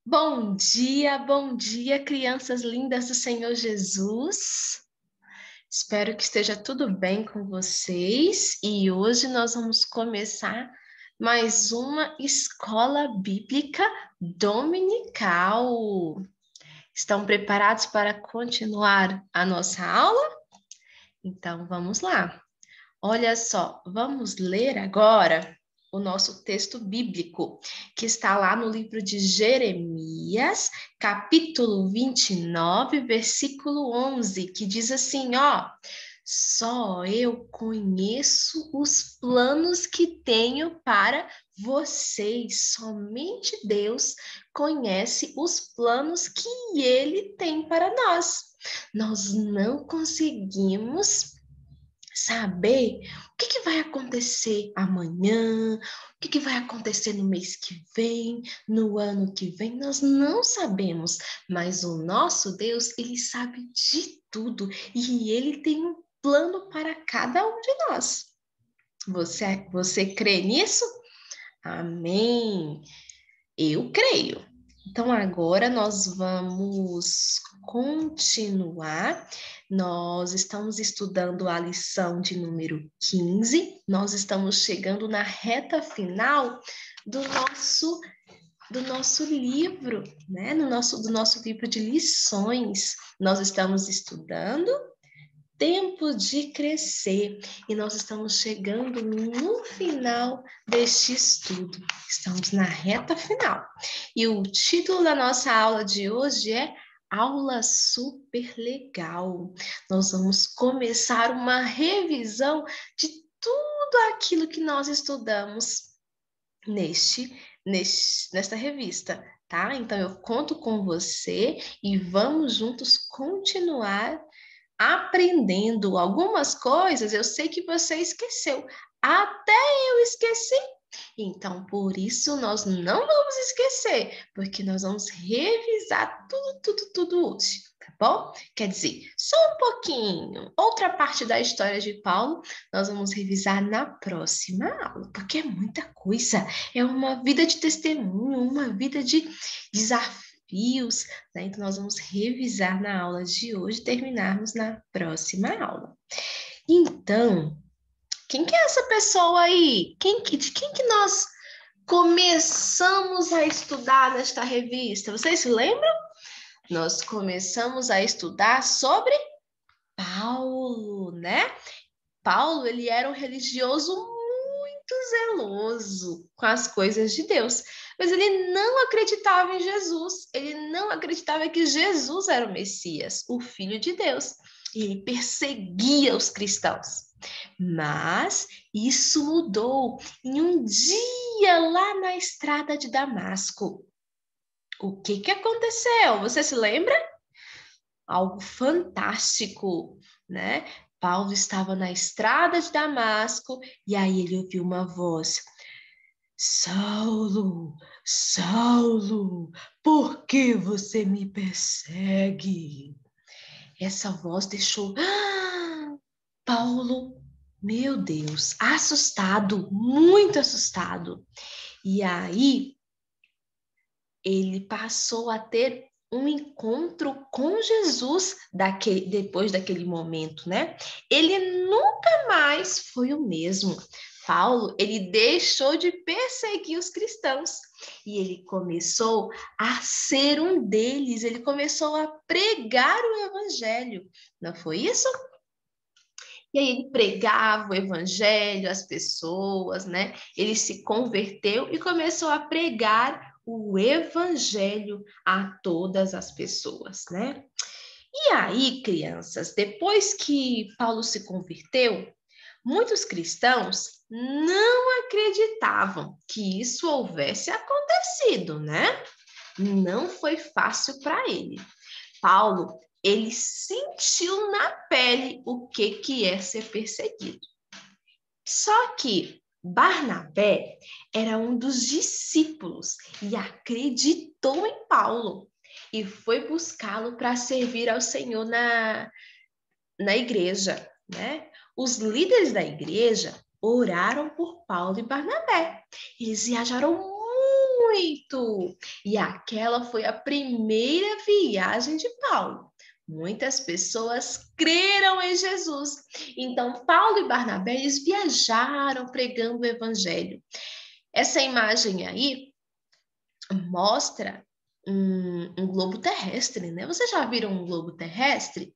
Bom dia, crianças lindas do Senhor Jesus. Espero que esteja tudo bem com vocês e hoje nós vamos começar mais uma escola bíblica dominical. Estão preparados para continuar a nossa aula? Então vamos lá. Olha só, vamos ler agora o nosso texto bíblico, que está lá no livro de Jeremias, capítulo 29, versículo 11, que diz assim, ó: só eu conheço os planos que tenho para vocês. Somente Deus conhece os planos que Ele tem para nós. Nós não conseguimos saber o que vai acontecer amanhã, o que vai acontecer no mês que vem, no ano que vem, nós não sabemos, mas o nosso Deus, ele sabe de tudo e ele tem um plano para cada um de nós. Você crê nisso? Amém. Eu creio. Então, agora nós vamos continuar. Nós estamos estudando a lição de número 15. Nós estamos chegando na reta final do nosso livro, né? Do nosso livro de lições. Nós estamos estudando Tempo de Crescer e nós estamos chegando no final deste estudo. Estamos na reta final. E o título da nossa aula de hoje é Aula Super Legal. Nós vamos começar uma revisão de tudo aquilo que nós estudamos nesta revista, tá? Então eu conto com você e vamos juntos continuar aprendendo algumas coisas. Eu sei que você esqueceu, até eu esqueci. Então, por isso, nós não vamos esquecer, porque nós vamos revisar tudo hoje, tá bom? Quer dizer, só um pouquinho. Outra parte da história de Paulo, nós vamos revisar na próxima aula, porque é muita coisa. É uma vida de testemunho, uma vida de desafios, né? Então, nós vamos revisar na aula de hoje e terminarmos na próxima aula. Então, quem que é essa pessoa aí? De quem que nós começamos a estudar nesta revista? Vocês se lembram? Nós começamos a estudar sobre Paulo, né? Paulo, ele era um religioso muito zeloso com as coisas de Deus, mas ele não acreditava em Jesus, ele não acreditava que Jesus era o Messias, o Filho de Deus, e ele perseguia os cristãos. Mas isso mudou em um dia lá na estrada de Damasco. O que aconteceu? Você se lembra? Algo fantástico, né? Paulo estava na estrada de Damasco e aí ele ouviu uma voz: Saulo, Saulo, por que você me persegue? Essa voz deixou Paulo, meu Deus, assustado, muito assustado. E aí ele passou a ter um encontro com Jesus depois daquele momento, né? Ele nunca mais foi o mesmo. Paulo, ele deixou de perseguir os cristãos e ele começou a ser um deles, ele começou a pregar o evangelho. Não foi isso? E aí ele pregava o evangelho às pessoas, né? Ele se converteu e começou a pregar o evangelho a todas as pessoas, né? E aí, crianças, depois que Paulo se converteu, muitos cristãos não acreditavam que isso houvesse acontecido, né? Não foi fácil para ele. Paulo, ele sentiu na pele o que é ser perseguido. Só que Barnabé era um dos discípulos e acreditou em Paulo e foi buscá-lo para servir ao Senhor na igreja, né? Os líderes da igreja oraram por Paulo e Barnabé. Eles viajaram muito. E aquela foi a primeira viagem de Paulo. Muitas pessoas creram em Jesus. Então, Paulo e Barnabé, eles viajaram pregando o evangelho. Essa imagem aí mostra um globo terrestre, né? Vocês já viram um globo terrestre?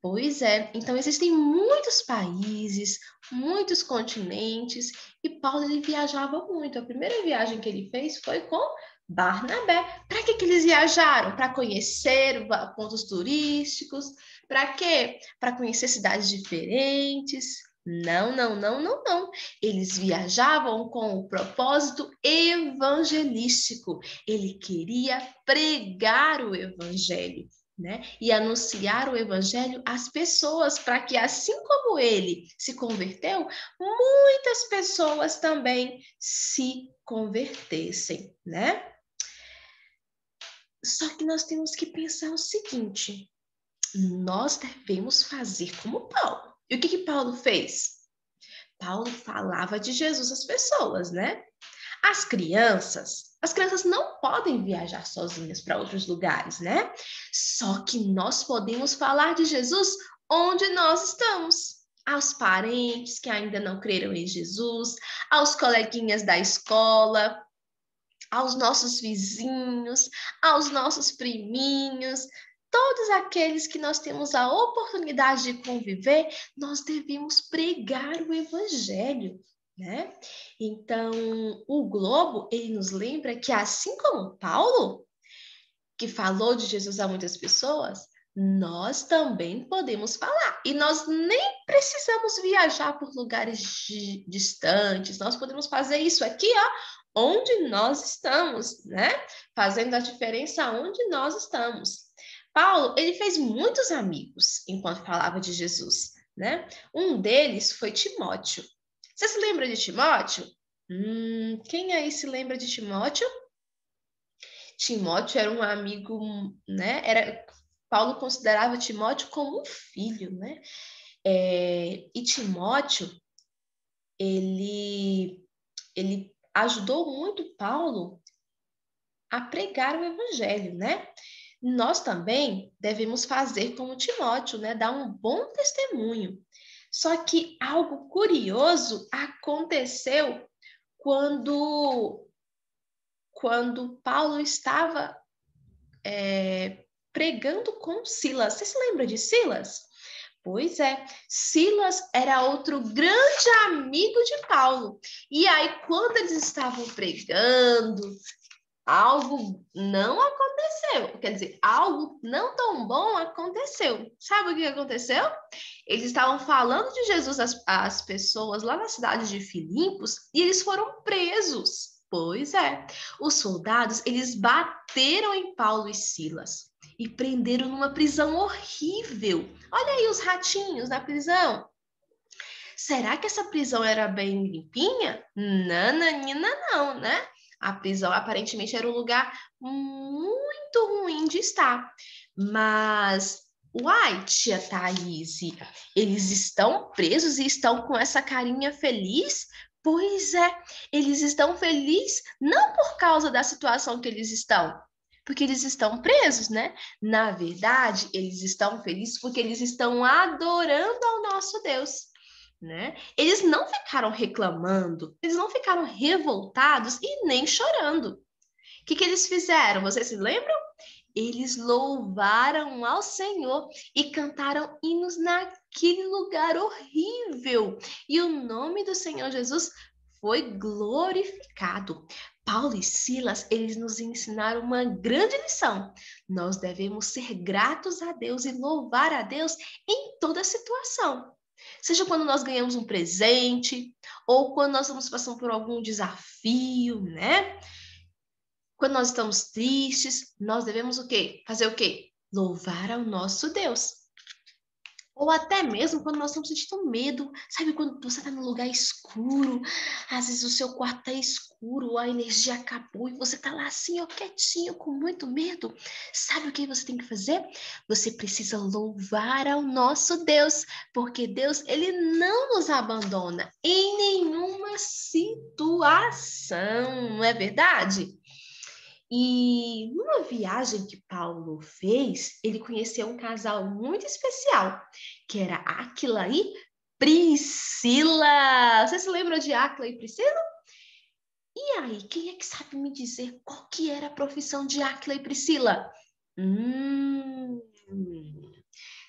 Pois é. Então, existem muitos países, muitos continentes, e Paulo, ele viajava muito. A primeira viagem que ele fez foi com Barnabé. Para que eles viajaram? Para conhecer pontos turísticos? Para quê? Para conhecer cidades diferentes? Não, não, não, não, não. Eles viajavam com o propósito evangelístico. Ele queria pregar o evangelho, né? E anunciar o evangelho às pessoas, para que, assim como ele se converteu, muitas pessoas também se convertessem, né? Só que nós temos que pensar o seguinte: nós devemos fazer como Paulo. E o que Paulo fez? Paulo falava de Jesus às pessoas, né? As crianças não podem viajar sozinhas para outros lugares, né? Só que nós podemos falar de Jesus onde nós estamos. Aos parentes que ainda não creram em Jesus, aos coleguinhas da escola, aos nossos vizinhos, aos nossos priminhos, todos aqueles que nós temos a oportunidade de conviver, nós devemos pregar o evangelho, né? Então, o Globo, ele nos lembra que, assim como Paulo, que falou de Jesus a muitas pessoas, nós também podemos falar. E nós nem precisamos viajar por lugares distantes, nós podemos fazer isso aqui, ó, onde nós estamos, né? Fazendo a diferença onde nós estamos. Paulo, ele fez muitos amigos enquanto falava de Jesus, né? Um deles foi Timóteo. Você se lembra de Timóteo? Quem aí se lembra de Timóteo? Timóteo era um amigo, né? Paulo considerava Timóteo como um filho, né? E Timóteo, ele ajudou muito Paulo a pregar o evangelho, né? Nós também devemos fazer como Timóteo, né? Dar um bom testemunho. Só que algo curioso aconteceu quando Paulo estava pregando com Silas. Você se lembra de Silas? Pois é, Silas era outro grande amigo de Paulo. E aí, quando eles estavam pregando, algo não aconteceu. Quer dizer, algo não tão bom aconteceu. Sabe o que aconteceu? Eles estavam falando de Jesus às pessoas lá na cidade de Filipos e eles foram presos. Pois é, os soldados, eles bateram em Paulo e Silas e prenderam numa prisão horrível. Olha aí os ratinhos na prisão. Será que essa prisão era bem limpinha? Nananina não, né? A prisão aparentemente era um lugar muito ruim de estar. Mas, uai, tia Thaís, eles estão presos e estão com essa carinha feliz? Pois é, eles estão felizes não por causa da situação que eles estão, porque eles estão presos, né? Na verdade, eles estão felizes porque eles estão adorando ao nosso Deus, né? Eles não ficaram reclamando, eles não ficaram revoltados e nem chorando. O que eles fizeram? Vocês se lembram? Eles louvaram ao Senhor e cantaram hinos naquele lugar horrível. E o nome do Senhor Jesus foi glorificado. Paulo e Silas, eles nos ensinaram uma grande lição. Nós devemos ser gratos a Deus e louvar a Deus em toda situação. Seja quando nós ganhamos um presente, ou quando nós estamos passando por algum desafio, né? Quando nós estamos tristes, nós devemos o quê? Fazer o quê? Louvar ao nosso Deus. Ou até mesmo quando nós estamos sentindo medo, sabe quando você está num lugar escuro, às vezes o seu quarto está escuro, a energia acabou e você está lá assim, ó, quietinho, com muito medo. Sabe o que você tem que fazer? Você precisa louvar ao nosso Deus, porque Deus, ele não nos abandona em nenhuma situação, não é verdade? E numa viagem que Paulo fez, ele conheceu um casal muito especial, que era Áquila e Priscila. Você se lembra de Áquila e Priscila? E aí, quem é que sabe me dizer qual que era a profissão de Áquila e Priscila? Hum,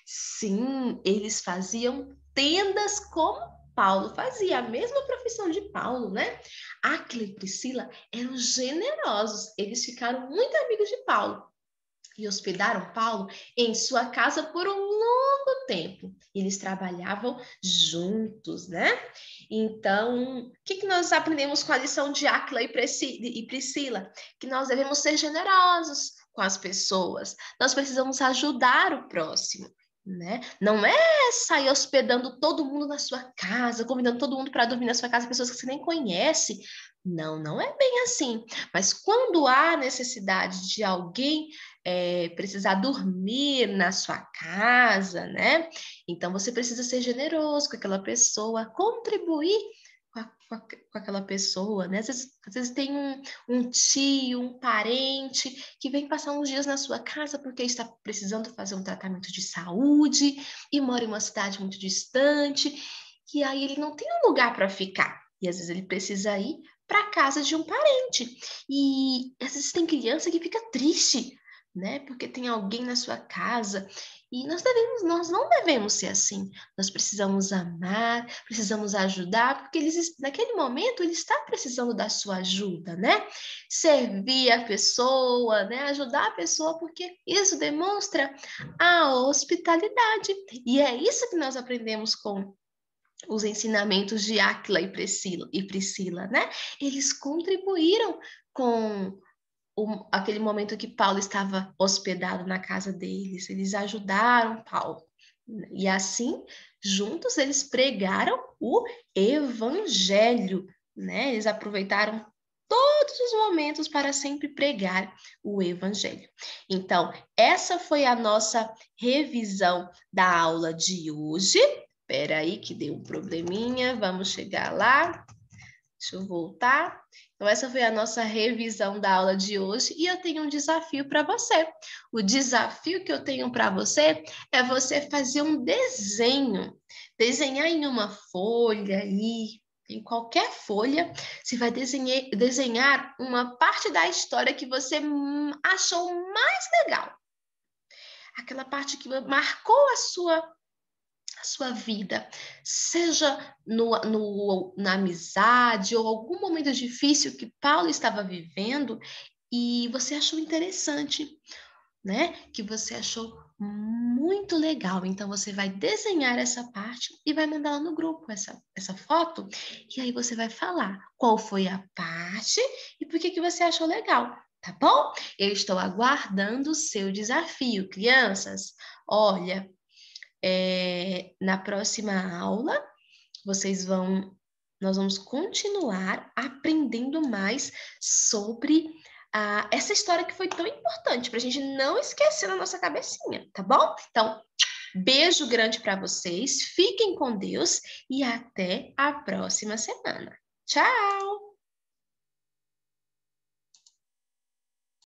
sim, eles faziam tendas como Paulo fazia, a mesma profissão de Paulo, né? Áquila e Priscila eram generosos, eles ficaram muito amigos de Paulo e hospedaram Paulo em sua casa por um longo tempo. Eles trabalhavam juntos, né? Então, o que nós aprendemos com a lição de Áquila e Priscila? Que nós devemos ser generosos com as pessoas. Nós precisamos ajudar o próximo. Né? Não é sair hospedando todo mundo na sua casa, convidando todo mundo para dormir na sua casa, pessoas que você nem conhece. Não, não é bem assim. Mas quando há necessidade de alguém precisar dormir na sua casa, né? Então você precisa ser generoso com aquela pessoa, contribuir com aquela pessoa, né? Às vezes tem um tio, um parente que vem passar uns dias na sua casa porque está precisando fazer um tratamento de saúde e mora em uma cidade muito distante, e aí ele não tem um lugar para ficar. E às vezes ele precisa ir para a casa de um parente. E às vezes tem criança que fica triste, né? Porque tem alguém na sua casa. E nós não devemos ser assim. Nós precisamos amar, precisamos ajudar, porque naquele momento ele está precisando da sua ajuda, né? Servir a pessoa, né? Ajudar a pessoa, porque isso demonstra a hospitalidade. E é isso que nós aprendemos com os ensinamentos de Áquila e Priscila, né? Eles contribuíram com aquele momento que Paulo estava hospedado na casa deles. Eles ajudaram Paulo. E assim, juntos, eles pregaram o evangelho, né? Eles aproveitaram todos os momentos para sempre pregar o evangelho. Então, essa foi a nossa revisão da aula de hoje. Espera aí que deu um probleminha, vamos chegar lá. Deixa eu voltar. Então, essa foi a nossa revisão da aula de hoje e eu tenho um desafio para você. O desafio que eu tenho para você é você fazer um desenho. Desenhar em uma folha aí, em qualquer folha, você vai desenhar uma parte da história que você achou mais legal. Aquela parte que marcou a sua vida, seja na amizade ou algum momento difícil que Paulo estava vivendo e você achou interessante, né? Que você achou muito legal. Então, você vai desenhar essa parte e vai mandar lá no grupo essa foto. E aí você vai falar qual foi a parte e por que você achou legal. Tá bom? Eu estou aguardando o seu desafio, crianças. Olha, na próxima aula, nós vamos continuar aprendendo mais sobre essa história que foi tão importante, para a gente não esquecer na nossa cabecinha, tá bom? Então, beijo grande para vocês, fiquem com Deus e até a próxima semana. Tchau!